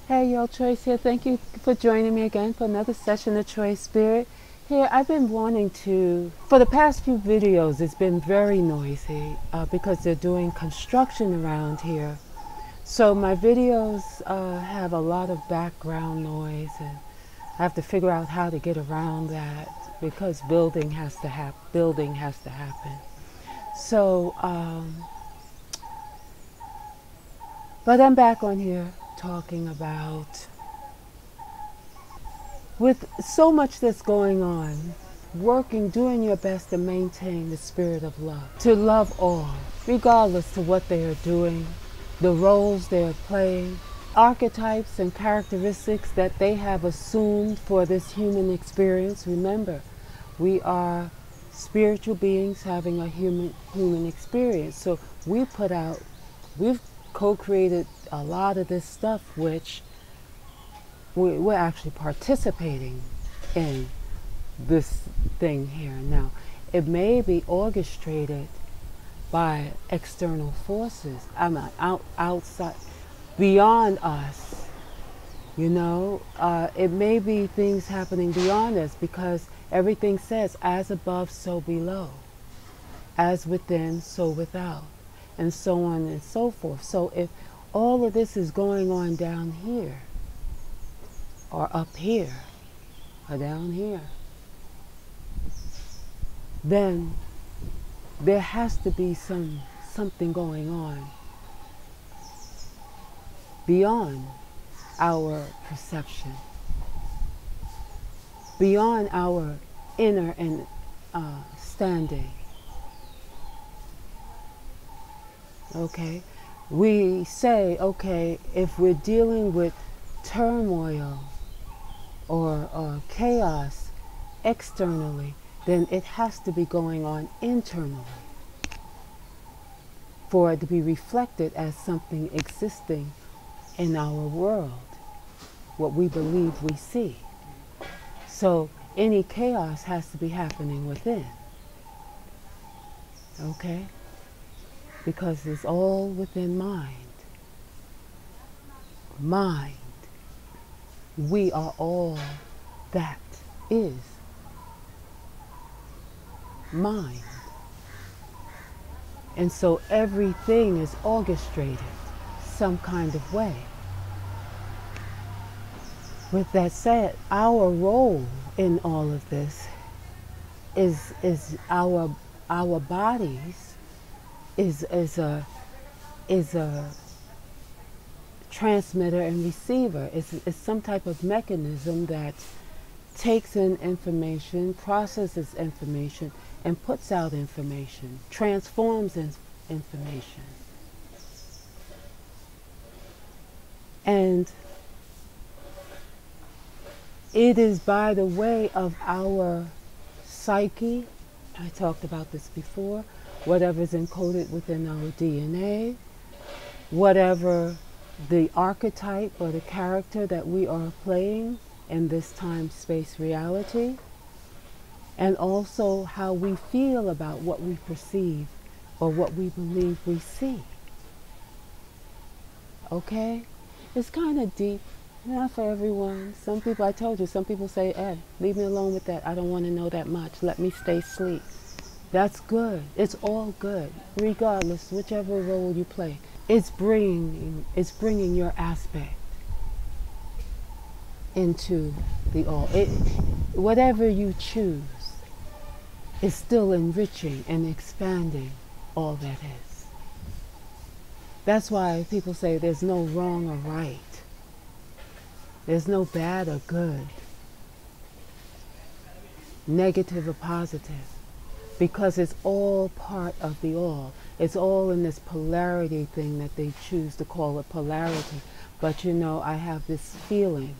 Hey, y'all, Choice here. Thank you for joining me again for another session of Choice Spirit. Here, I've been wanting to, for the past few videos, it's been very noisy because they're doing construction around here. So my videos have a lot of background noise, and I have to figure out how to get around that because building has to happen. So, but I'm back on here talking about, with so much that's going on, doing your best to maintain the spirit of love, to love all, regardless to what they are doing, the roles they are playing, archetypes and characteristics that they have assumed for this human experience. Remember, we are spiritual beings having a human experience. So we've co-created a lot of this stuff, which we're actually participating in this thing here. Now, it may be orchestrated by external forces. Outside, beyond us. It may be things happening beyond us because everything says, as above, so below. As within, so without. And so on and so forth. So if all of this is going on down here, or up here, or down here, then there has to be something going on beyond our perception, beyond our inner and standing. Okay, we say, okay, if we're dealing with turmoil or chaos externally, then it has to be going on internally for it to be reflected as something existing in our world, what we believe we see. So any chaos has to be happening within, okay? Because it's all within mind. Mind. We are all that is mind. And so everything is orchestrated some kind of way. With that said, our role in all of this is our bodies is a transmitter and receiver. It's some type of mechanism that takes in information, processes information, and puts out information, transforms information. And it is by the way of our psyche, I talked about this before, whatever's encoded within our DNA, whatever the archetype or the character that we are playing in this time-space reality, and also how we feel about what we perceive or what we believe we see. Okay? It's kind of deep, not for everyone. Some people, I told you, some people say, hey, leave me alone with that. I don't want to know that much. Let me stay asleep. That's good. It's all good, regardless, whichever role you play. It's bringing your aspect into the all. Whatever you choose is still enriching and expanding all that is. That's why people say there's no wrong or right. There's no bad or good, negative or positive, because it's all part of the all. It's all in this polarity thing that they choose to call it polarity. But I have this feeling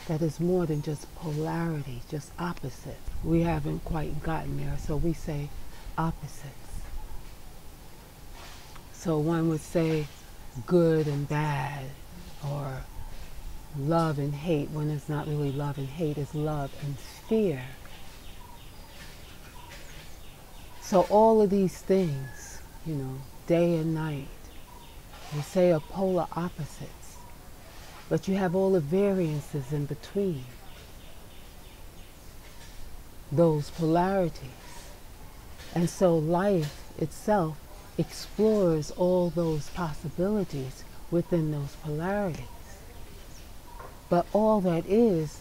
that is more than just polarity, just opposite. We haven't quite gotten there, so we say opposites. So one would say good and bad, or love and hate, when it's not really love and hate, it's love and fear. So all of these things, day and night, we say are polar opposites. but you have all the variances in between those polarities. And so life itself explores all those possibilities within those polarities. But all that is,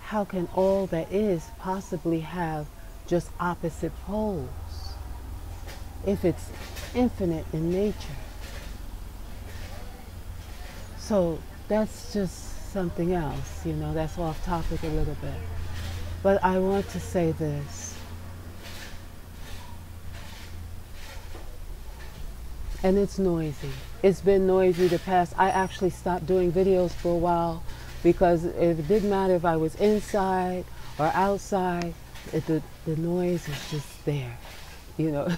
how can all that is possibly have just opposite poles if it's infinite in nature? So that's just something else, you know, that's off topic a little bit. But I want to say this. And it's noisy. It's been noisy the past. I actually stopped doing videos for a while because it didn't matter if I was inside or outside, the noise is just there, you know.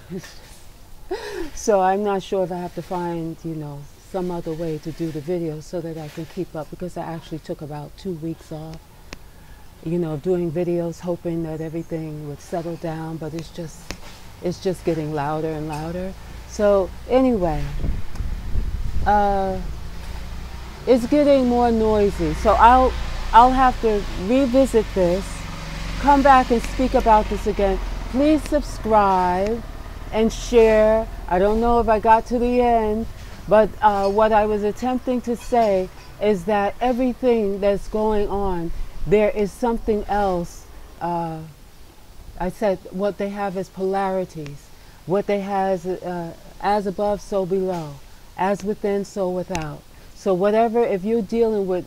So I'm not sure if I have to find, you know, some other way to do the videos so that I can keep up, because I actually took about 2 weeks off, you know, doing videos, hoping that everything would settle down, but it's just getting louder and louder. So anyway, it's getting more noisy. So I'll have to revisit this, come back and speak about this again. Please subscribe and share. I don't know if I got to the end, but what I was attempting to say is that everything that's going on, there is something else. I said what they have is polarities. What they have as above, so below. As within, so without. So whatever, if you're dealing with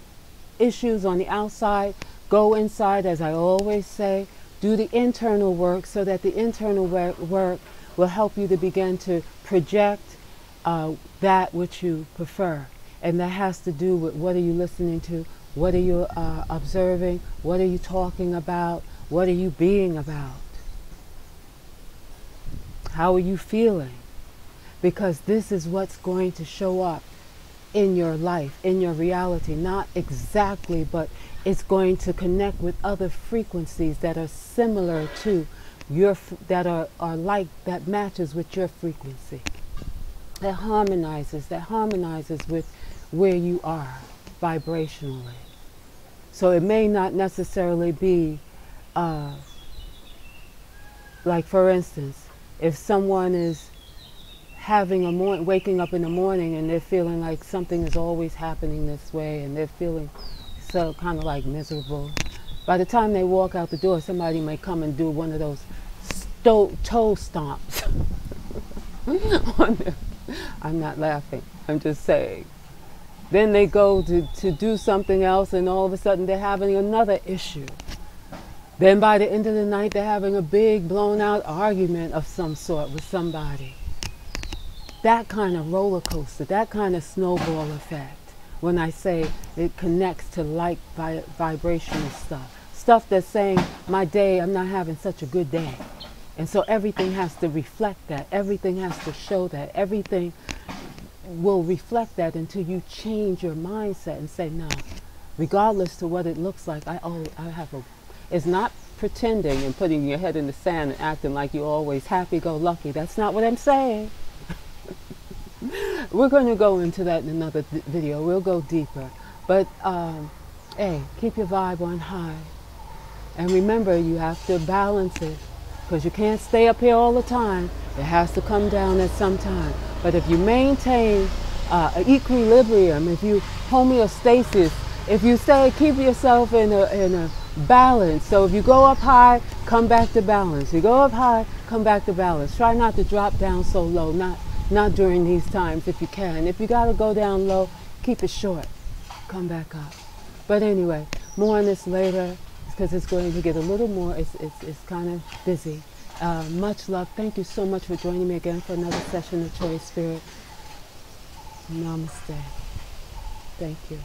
issues on the outside, go inside, as I always say. Do the internal work so that the internal work will help you to begin to project that which you prefer. And that has to do with what are you listening to, what are you observing, what are you talking about, what are you being about. How are you feeling? Because this is what's going to show up in your life, in your reality. Not exactly, but it's going to connect with other frequencies that are similar to your, that are like, that matches with your frequency. That harmonizes with where you are vibrationally. So it may not necessarily be, like for instance, if someone is having a waking up in the morning and they're feeling like something is always happening this way and they're feeling so kind of like miserable, by the time they walk out the door, somebody may come and do one of those toe stomps on them. I'm not laughing, I'm just saying. Then they go to do something else and all of a sudden they're having another issue. Then by the end of the night, they're having a big blown out argument of some sort with somebody. That kind of roller coaster, that kind of snowball effect. When I say it connects to like vibrational stuff. Stuff that's saying, my day, I'm not having such a good day. And so everything has to reflect that. Everything has to show that. Everything will reflect that until you change your mindset and say, no, regardless to what it looks like, I have a... It's not pretending and putting your head in the sand and acting like you're always happy-go-lucky. That's not what I'm saying. We're going to go into that in another video. We'll go deeper. But, hey, keep your vibe on high. And remember, you have to balance it. Because you can't stay up here all the time. It has to come down at some time. But if you maintain equilibrium, if you homeostasis, if you say keep yourself in a balance. So if you go up high, come back to balance. You go up high, come back to balance. Try not to drop down so low. Not during these times if you can. If you got to go down low, keep it short. Come back up. But anyway, more on this later because it's going to get a little more, it's kind of busy. Much love. Thank you so much for joining me again for another session of Choice Spirit. Namaste. Thank you.